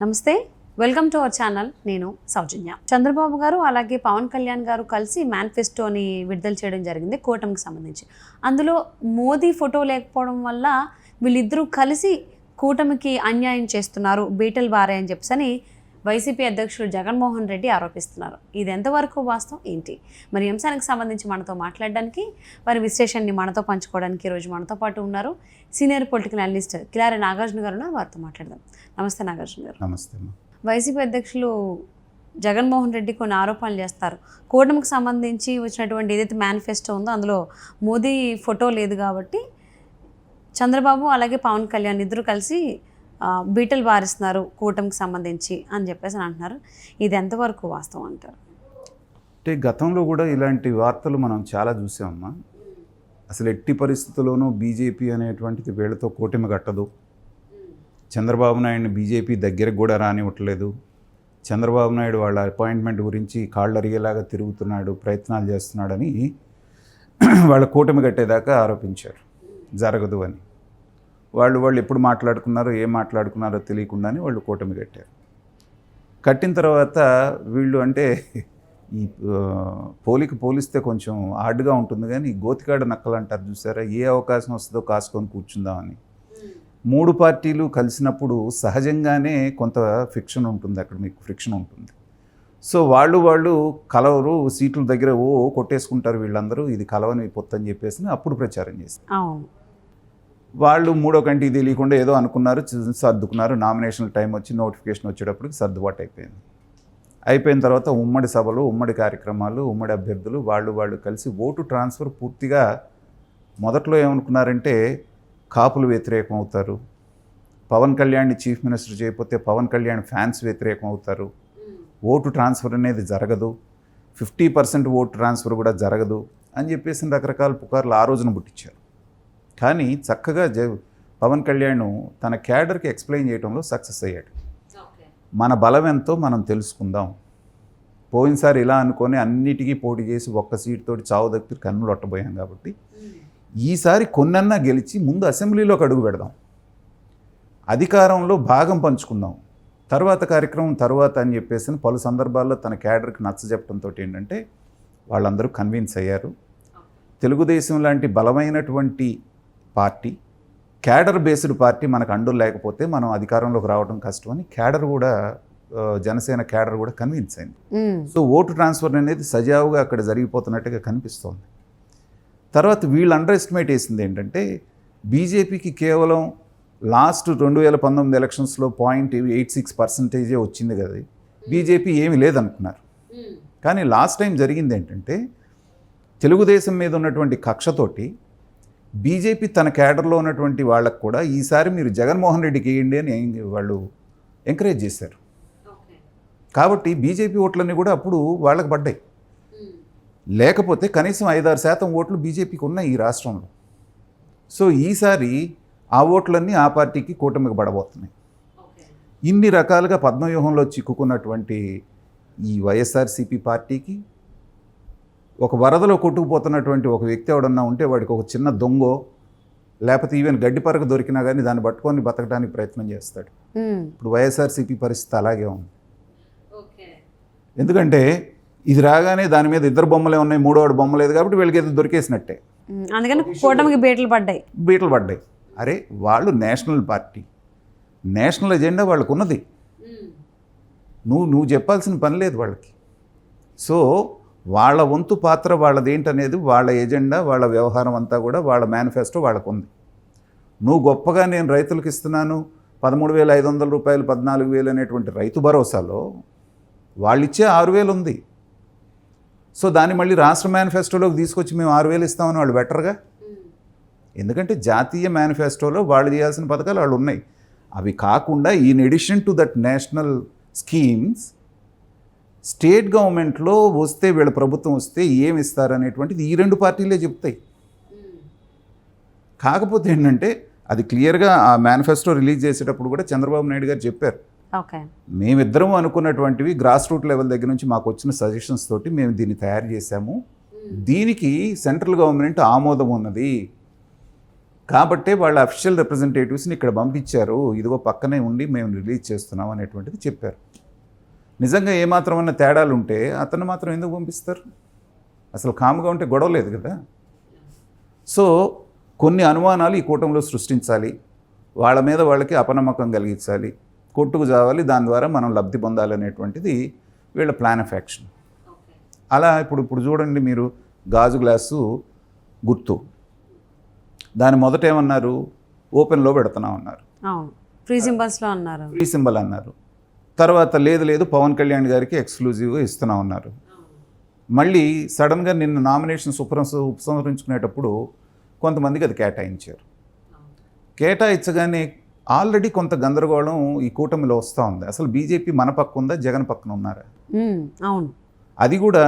నమస్తే, welcome to our channel. నేను సౌజన్య. చంద్రబాబు గారు అలాగే పవన్ కళ్యాణ్ గారు కలిసి మేనిఫెస్టోని విడుదల చేయడం జరిగింది కూటమికి సంబంధించి. అందులో మోదీ ఫోటో లేకపోవడం వల్ల వీళ్ళిద్దరూ కలిసి కూటమికి అన్యాయం చేస్తున్నారు, బీటలు బారాయని చెప్పని వైసీపీ అధ్యక్షుడు జగన్మోహన్ రెడ్డి ఆరోపిస్తున్నారు. ఇది ఎంతవరకు వాస్తవం ఏంటి? మరి ఈ అంశానికి సంబంధించి మనతో మాట్లాడడానికి, వారి విశ్లేషణని మనతో పంచుకోవడానికి ఈరోజు మనతో పాటు ఉన్నారు senior political analyst Kilari Nagarjuna గారు. వారితో మాట్లాడదాం. నమస్తే నాగార్జున గారు. నమస్తే. వైసీపీ అధ్యక్షులు జగన్మోహన్ రెడ్డి కొన్ని ఆరోపణలు చేస్తారు. కూటమికి సంబంధించి వచ్చినటువంటి ఏదైతే మేనిఫెస్టో ఉందో అందులో మోదీ ఫోటో లేదు కాబట్టి చంద్రబాబు అలాగే పవన్ కళ్యాణ్ ఇద్దరు కలిసి బీటలు బారిస్తున్నారు కూటమికి సంబంధించి అని చెప్పేసి అంటున్నారు. ఇది ఎంతవరకు వాస్తవం అంటారు? అంటే గతంలో కూడా ఇలాంటి వార్తలు మనం చాలా చూసామమ్మా. అసలు ఎట్టి పరిస్థితుల్లోనూ బీజేపీ అనేటువంటిది వీళ్ళతో కూటమి కట్టదు, చంద్రబాబు నాయుడిని బీజేపీ దగ్గరకు కూడా రానివ్వట్లేదు, చంద్రబాబు నాయుడు వాళ్ళ అపాయింట్మెంట్ గురించి కాళ్ళు అరిగేలాగా తిరుగుతున్నాడు, ప్రయత్నాలు చేస్తున్నాడని వాళ్ళ కూటమి కట్టేదాకా ఆరోపించారు. జరగదు అని వాళ్ళు ఎప్పుడు మాట్లాడుకున్నారో ఏం మాట్లాడుకున్నారో తెలియకుండానే వాళ్ళు కూటమి కట్టారు. కట్టిన తర్వాత వీళ్ళు అంటే ఈ పోలిస్తే కొంచెం హార్డ్గా ఉంటుంది, కానీ గోతికాడ నక్కలు అంటారు చూసారా, ఏ అవకాశం వస్తుందో కాసుకొని కూర్చుందామని. మూడు పార్టీలు కలిసినప్పుడు సహజంగానే కొంత ఫ్రిక్షన్ ఉంటుంది, అక్కడ మీకు ఫ్రిక్షన్ ఉంటుంది. సో వాళ్ళు కలవరు, సీట్ల దగ్గర కొట్టేసుకుంటారు వీళ్ళందరూ, ఇది కలవని పొత్తని చెప్పేసి అప్పుడు ప్రచారం చేస్తారు. వాళ్ళు మూడో కంటికి తెలియకుండా ఏదో అనుకున్నారు, సర్దుకున్నారు. నామినేషన్ టైం వచ్చి నోటిఫికేషన్ వచ్చేటప్పటికి సర్దుబాటు అయిపోయిన తర్వాత ఉమ్మడి సభలు, ఉమ్మడి కార్యక్రమాలు, ఉమ్మడి అభ్యర్థులు వాళ్ళు కలిసి ఓటు ట్రాన్స్ఫర్ పూర్తిగా మొదట్లో ఏమనుకున్నారంటే కాపులు వ్యతిరేకం అవుతారు, పవన్ కళ్యాణ్ని చీఫ్ మినిస్టర్ చేయకపోతే పవన్ కళ్యాణ్ ఫ్యాన్స్ వ్యతిరేకం అవుతారు, ఓటు ట్రాన్స్ఫర్ అనేది జరగదు, 50% ఓటు ట్రాన్స్ఫర్ కూడా జరగదు అని చెప్పేసి రకరకాల పుకార్లు ఆ రోజున పుట్టించారు. కానీ చక్కగా పవన్ కళ్యాణ్ తన క్యాడర్కి ఎక్స్ప్లెయిన్ చేయడంలో సక్సెస్ అయ్యాడు. మన బలం ఎంతో మనం తెలుసుకుందాం, పోయినసారి ఇలా అనుకొని అన్నిటికీ పోటీ చేసి ఒక్క సీటుతోటి చావు దగ్గర కన్నులు ఒట్టబోయాం కాబట్టి ఈసారి కొన్నన్నా గెలిచి ముందు అసెంబ్లీలోకి అడుగు పెడదాం, అధికారంలో భాగం పంచుకుందాం, తర్వాత కార్యక్రమం తర్వాత అని చెప్పేసి పలు సందర్భాల్లో తన క్యాడర్కి నచ్చజెప్పడంతో ఏంటంటే వాళ్ళందరూ కన్విన్స్ అయ్యారు. తెలుగుదేశం లాంటి బలమైనటువంటి పార్టీ, క్యాడర్ బేస్డ్ పార్టీ మనకు అండు లేకపోతే మనం అధికారంలోకి రావడం కష్టం అని క్యాడర్ కూడా, జనసేన క్యాడర్ కూడా కన్విన్స్ అయింది. సో ఓటు ట్రాన్స్ఫర్ అనేది సజావుగా అక్కడ జరిగిపోతున్నట్టుగా కనిపిస్తోంది. తర్వాత వీళ్ళు అండర్ ఎస్టిమేట్ వేసింది ఏంటంటే బీజేపీకి కేవలం లాస్ట్ 2019 ఎలక్షన్స్లో 0.86% వచ్చింది కదా, బీజేపీ ఏమీ లేదనుకున్నారు. కానీ లాస్ట్ టైం జరిగింది ఏంటంటే తెలుగుదేశం మీద ఉన్నటువంటి కక్షతోటి బీజేపీ తన క్యాడర్లో ఉన్నటువంటి వాళ్ళకు కూడా ఈసారి మీరు జగన్మోహన్ రెడ్డికి వేయండి అని వాళ్ళు ఎంకరేజ్ చేశారు. కాబట్టి బీజేపీ ఓట్లన్నీ కూడా అప్పుడు వాళ్ళకి పడ్డాయి. లేకపోతే కనీసం 5-6% ఓట్లు బీజేపీకి ఉన్నాయి ఈ రాష్ట్రంలో. సో ఈసారి ఆ ఓట్లన్నీ ఆ పార్టీకి కూటమికి పడబోతున్నాయి. ఇన్ని రకాలుగా పద్మవ్యూహంలో చిక్కుకున్నటువంటి ఈ వైఎస్ఆర్సీపీ పార్టీకి ఒక వరదలో కొట్టుకుపోతున్నటువంటి ఒక వ్యక్తి ఎవడన్నా ఉంటే వాడికి ఒక చిన్న దొంగో లేకపోతే ఈవెన్ గడ్డి పరకు దొరికినా కానీ దాన్ని పట్టుకొని బతకడానికి ప్రయత్నం చేస్తాడు. ఇప్పుడు వైఎస్ఆర్సీపీ పరిస్థితి అలాగే ఉంది. ఎందుకంటే ఇది రాగానే దాని మీద ఇద్దరు బొమ్మలే ఉన్నాయి, మూడోవాడు బొమ్మ లేదు కాబట్టి వీళ్ళకి ఏదో దొరికేసినట్టే. అందుకని కూటమికి బీటలు పడ్డాయి. అరే వాళ్ళు నేషనల్ పార్టీ, నేషనల్ ఎజెండా వాళ్ళకు ఉన్నది, నువ్వు చెప్పాల్సిన పని లేదు వాళ్ళకి. సో వాళ్ళ వంతు పాత్ర వాళ్ళదేంటనేది, వాళ్ళ ఎజెండా, వాళ్ళ వ్యవహారం అంతా కూడా వాళ్ళ మేనిఫెస్టో వాళ్ళకు ఉంది. నువ్వు గొప్పగా నేను రైతులకు ఇస్తున్నాను 13,500 రూపాయలు, 14,000 అనేటువంటి రైతు భరోసాలో వాళ్ళిచ్చే 6,000 ఉంది. సో దాన్ని మళ్ళీ రాష్ట్ర మేనిఫెస్టోలోకి తీసుకొచ్చి మేము 6,000 ఇస్తామని వాళ్ళు బెటర్గా. ఎందుకంటే జాతీయ మేనిఫెస్టోలో వాళ్ళు చేయాల్సిన పథకాలు వాళ్ళు ఉన్నాయి. అవి కాకుండా in addition to that national schemes state గవర్నమెంట్లో వస్తే, వీళ్ళ ప్రభుత్వం వస్తే ఏమి ఇస్తారనేటువంటిది ఈ రెండు పార్టీలే చెప్తాయి. కాకపోతే ఏంటంటే అది క్లియర్గా ఆ మేనిఫెస్టో రిలీజ్ చేసేటప్పుడు కూడా చంద్రబాబు నాయుడు గారు చెప్పారు, మేమిద్దరం అనుకున్నటువంటివి గ్రాస్ రూట్ లెవెల్ దగ్గర నుంచి మాకు వచ్చిన సజెషన్స్ తోటి మేము దీన్ని తయారు చేశాము, దీనికి సెంట్రల్ గవర్నమెంట్ ఆమోదం ఉన్నది, కాబట్టే వాళ్ళ అఫీషియల్ రిప్రజెంటేటివ్స్ని ఇక్కడ పంపించారు, ఇదిగో పక్కనే ఉండి మేము రిలీజ్ చేస్తున్నాం అనేటువంటిది చెప్పారు. నిజంగా ఏమాత్రమన్నా తేడాలు ఉంటే అతను మాత్రం ఎందుకు పంపిస్తారు? అసలు కాముగా ఉంటే గొడవ లేదు కదా. సో కొన్ని అనుమానాలు ఈ కూటమిలో సృష్టించాలి, వాళ్ళ మీద వాళ్ళకి అపనమ్మకం కలిగించాలి, కొట్టుకు చావాలి, దాని ద్వారా మనం లబ్ధి పొందాలనేటువంటిది వీళ్ళ ప్లాన్ ఆఫ్ యాక్షన్. అలా ఇప్పుడు చూడండి మీరు, గాజు గ్లాసు గుర్తు, దాని మొదట ఏమన్నారు, ఓపెన్లో పెడుతున్నాం అన్నారు, ఫ్రీ సింబల్స్లో అన్నారు, ఫ్రీ సింబల్ అన్నారు. తర్వాత లేదు పవన్ కళ్యాణ్ గారికి ఎక్స్క్లూజివ్గా ఇస్తున్నాం అన్నారు. మళ్ళీ సడన్గా నిన్న నామినేషన్స్ ఉపసంహరించుకునేటప్పుడు కొంతమందికి అది కేటాయించారు. కేటాయించగానే ఆల్రెడీ కొంత గందరగోళం ఈ కూటమిలో వస్తూ ఉంది. అసలు బీజేపీ మన పక్క ఉందా, జగన్ పక్కన ఉన్నారా? అవును, అది కూడా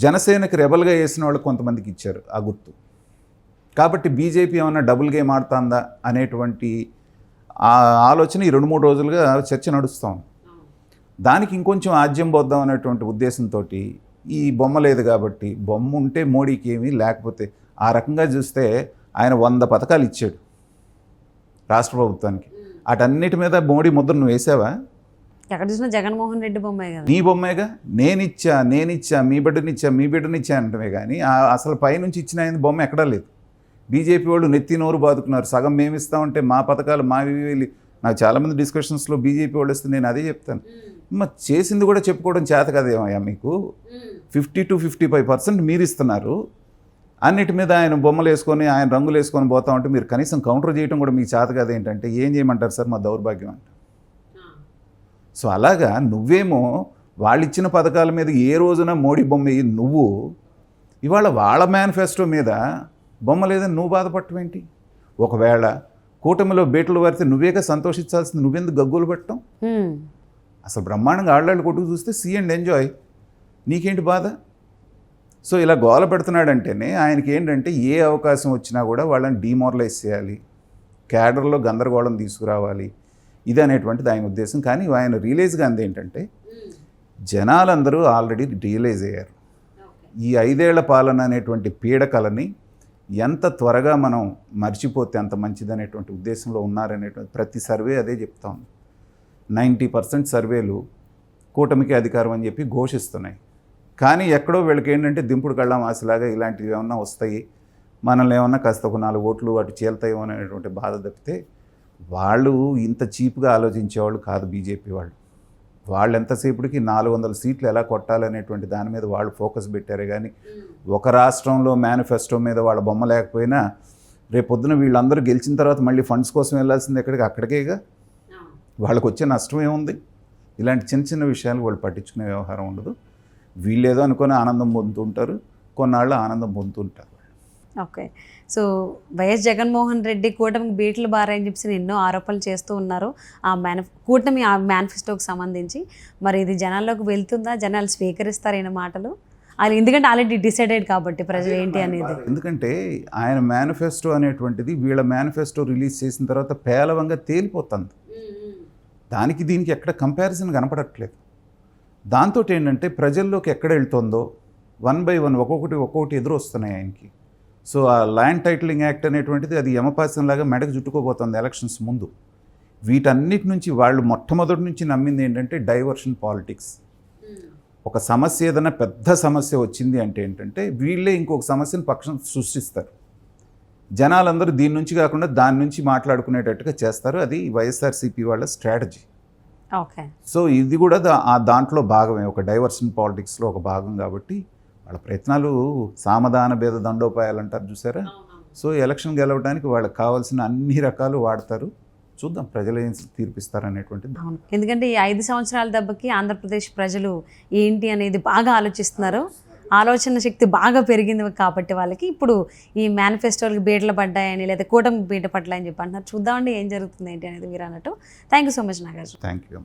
జనసేనకి రెబల్గా వేసిన వాళ్ళు కొంతమందికి ఇచ్చారు ఆ గుర్తు. కాబట్టి బీజేపీ ఏమన్నా డబుల్ గేమ్ ఆడుతుందా అనేటువంటి ఆ ఆలోచన ఈ 2-3 రోజులుగా చర్చ నడుస్తాం. దానికి ఇంకొంచెం ఆజ్యం పోద్దాం అనేటువంటి ఉద్దేశంతో ఈ బొమ్మ లేదు కాబట్టి, బొమ్మ ఉంటే మోడీకి ఏమీ లేకపోతే, ఆ రకంగా చూస్తే ఆయన 100 పథకాలు ఇచ్చాడు రాష్ట్ర ప్రభుత్వానికి. వాటన్నిటి మీద మోడీ ముద్ర నువ్వు వేసావా? ఎక్కడ చూసినా జగన్మోహన్ రెడ్డి బొమ్మే కదా. నీ బొమ్మేగా. నేనిచ్చా మీ బిడ్డనిచ్చా అంటమే కానీ అసలు పైనుంచి ఇచ్చిన ఆయన బొమ్మ ఎక్కడా లేదు. బీజేపీ వాళ్ళు నెత్తి నోరు బాదుకున్నారు, సగం మేమిస్తామంటే మా పథకాలు మావి వెళ్ళి. నాకు చాలామంది డిస్కషన్స్లో బీజేపీ వాళ్ళు వస్తే నేను అదే చెప్తాను, చేసింది కూడా చెప్పుకోవడం చేత కదేమయ్యా మీకు. 50 to 55% మీరు ఇస్తున్నారు, అన్నిటి మీద ఆయన బొమ్మలు వేసుకొని ఆయన రంగులు వేసుకొని పోతా ఉంటే మీరు కనీసం కౌంటర్ చేయడం కూడా మీకు చేత కదా. ఏంటంటే ఏం చేయమంటారు సార్, మా దౌర్భాగ్యం అంట. సో అలాగా నువ్వేమో వాళ్ళు ఇచ్చిన పథకాల మీద ఏ రోజున మోడీ బొమ్మ వేయి, నువ్వు ఇవాళ వాళ్ళ మేనిఫెస్టో మీద బొమ్మ లేదని నువ్వు బాధపడటం. ఒకవేళ కూటమిలో బీటలు పడితే నువ్వేగా సంతోషించాల్సింది, నువ్వెందుకు గగ్గులు పెట్టడం? అసలు బ్రహ్మాండంగా ఆళ్ళాళ్ళు కొట్టుకు చూస్తే సీ అండ్ ఎంజాయ్, నీకేంటి బాధ? సో ఇలా గోల పెడుతున్నాడంటేనే ఆయనకి ఏంటంటే ఏ అవకాశం వచ్చినా కూడా వాళ్ళని డీమోరలైజ్ చేయాలి, క్యాడర్లో గందరగోళం తీసుకురావాలి, ఇది అనేటువంటిది ఆయన ఉద్దేశం. కానీ ఆయన రియలైజ్ కాంది ఏంటంటే జనాలందరూ ఆల్రెడీ రియలైజ్ అయ్యారు, ఈ 5 ఏళ్ల పాలన అనేటువంటి పీడకలని ఎంత త్వరగా మనం మర్చిపోతే అంత మంచిది అనేటువంటి ఉద్దేశంలో ఉన్నారనేటువంటి ప్రతి సర్వే అదే చెప్తా ఉంది. 90% సర్వేలు కూటమికి అధికారం అని చెప్పి ఘోషిస్తున్నాయి. కానీ ఎక్కడో వీళ్ళకి ఏంటంటే దింపుడు కళ్ళం ఆశలాగా ఇలాంటివి ఏమన్నా వస్తాయి, మనల్ని ఏమన్నా కాస్త ఒక 4 ఓట్లు అటు చేల్తాయేమో అనేటువంటి బాధ తప్పితే వాళ్ళు ఇంత చీప్గా ఆలోచించేవాళ్ళు కాదు బీజేపీ వాళ్ళు. వాళ్ళు ఎంతసేపటికి 400 సీట్లు ఎలా కొట్టాలనేటువంటి దాని మీద వాళ్ళు ఫోకస్ పెట్టారే కానీ ఒక రాష్ట్రంలో మేనిఫెస్టో మీద వాళ్ళ బొమ్మ లేకపోయినా రేపొద్దున వీళ్ళందరూ గెలిచిన తర్వాత మళ్ళీ ఫండ్స్ కోసం వెళ్ళాల్సింది అక్కడికేగా. వాళ్ళకు వచ్చే నష్టం ఏముంది? ఇలాంటి చిన్న చిన్న విషయాలు వాళ్ళు పట్టించుకునే వ్యవహారం ఉండదు. వీళ్ళేదో అనుకుని ఆనందం పొందుతుంటారు, కొన్నాళ్ళు ఆనందం పొందుతుంటారు. Okay, so YS Jaganmohan Reddy కూటమికి బీట్లు బారని చెప్పి ఎన్నో ఆరోపణలు చేస్తూ ఉన్నారు కూటమి ఆ మేనిఫెస్టోకి సంబంధించి. మరి ఇది జనాల్లోకి వెళ్తుందా, జనాలు స్వీకరిస్తారు ఈయన మాటలు? అది ఎందుకంటే ఆల్రెడీ డిసైడెడ్ కాబట్టి ప్రజలు ఏంటి అనేది. ఎందుకంటే ఆయన మేనిఫెస్టో అనేటువంటిది వీళ్ళ మేనిఫెస్టో రిలీజ్ చేసిన తర్వాత పేలవంగా తేలిపోతుంది. దానికి దీనికి ఎక్కడ కంపారిజన్ కనపడట్లేదు. దాంతో ఏంటంటే ప్రజల్లోకి ఎక్కడ వెళ్తుందో 1 by 1 ఒక్కొక్కటి ఎదురు వస్తున్నాయి ఆయనకి. సో ఆ ల్యాండ్ టైటిలింగ్ యాక్ట్ అనేటువంటిది అది యమపాసంలాగా మెడకు చుట్టుకోబోతుంది ఎలక్షన్స్ ముందు. వీటన్నిటి నుంచి వాళ్ళు మొట్టమొదటి నుంచి నమ్మింది ఏంటంటే డైవర్షన్ పాలిటిక్స్. ఒక సమస్య ఏదైనా పెద్ద సమస్య వచ్చింది అంటే ఏంటంటే వీళ్ళే ఇంకొక సమస్యను పక్షం సృష్టిస్తారు. జనాలందరూ దీని నుంచి కాకుండా దాని నుంచి మాట్లాడుకునేటట్టుగా చేస్తారు. అది వైఎస్ఆర్సీపీ వాళ్ళ స్ట్రాటజీ. ఓకే, సో ఇది కూడా దాంట్లో భాగమే, ఒక డైవర్షన్ పాలిటిక్స్లో ఒక భాగం. కాబట్టి వాళ్ళ ప్రయత్నాలు సామధాన భేద దండోపాయాలు అంటారు చూసారా. సో ఎలక్షన్ గెలవడానికి వాళ్ళకి కావాల్సిన అన్ని రకాలు వాడతారు. చూద్దాం ప్రజలు ఏం తీర్పిస్తారనేటువంటిది. ఎందుకంటే ఈ 5 సంవత్సరాల దెబ్బకి ఆంధ్రప్రదేశ్ ప్రజలు ఏంటి అనేది బాగా ఆలోచిస్తున్నారు. ఆలోచన శక్తి బాగా పెరిగింది కాబట్టి వాళ్ళకి ఇప్పుడు ఈ మేనిఫెస్టోలకి బీటలు పడ్డాయని లేదా కూటమికి బీట పడ్డాయని చెప్పి అంటున్నారు. చూద్దామండి ఏం జరుగుతుంది ఏంటి అనేది మీరు అన్నట్టు. Thank you so much Nagarjuna. Thank you.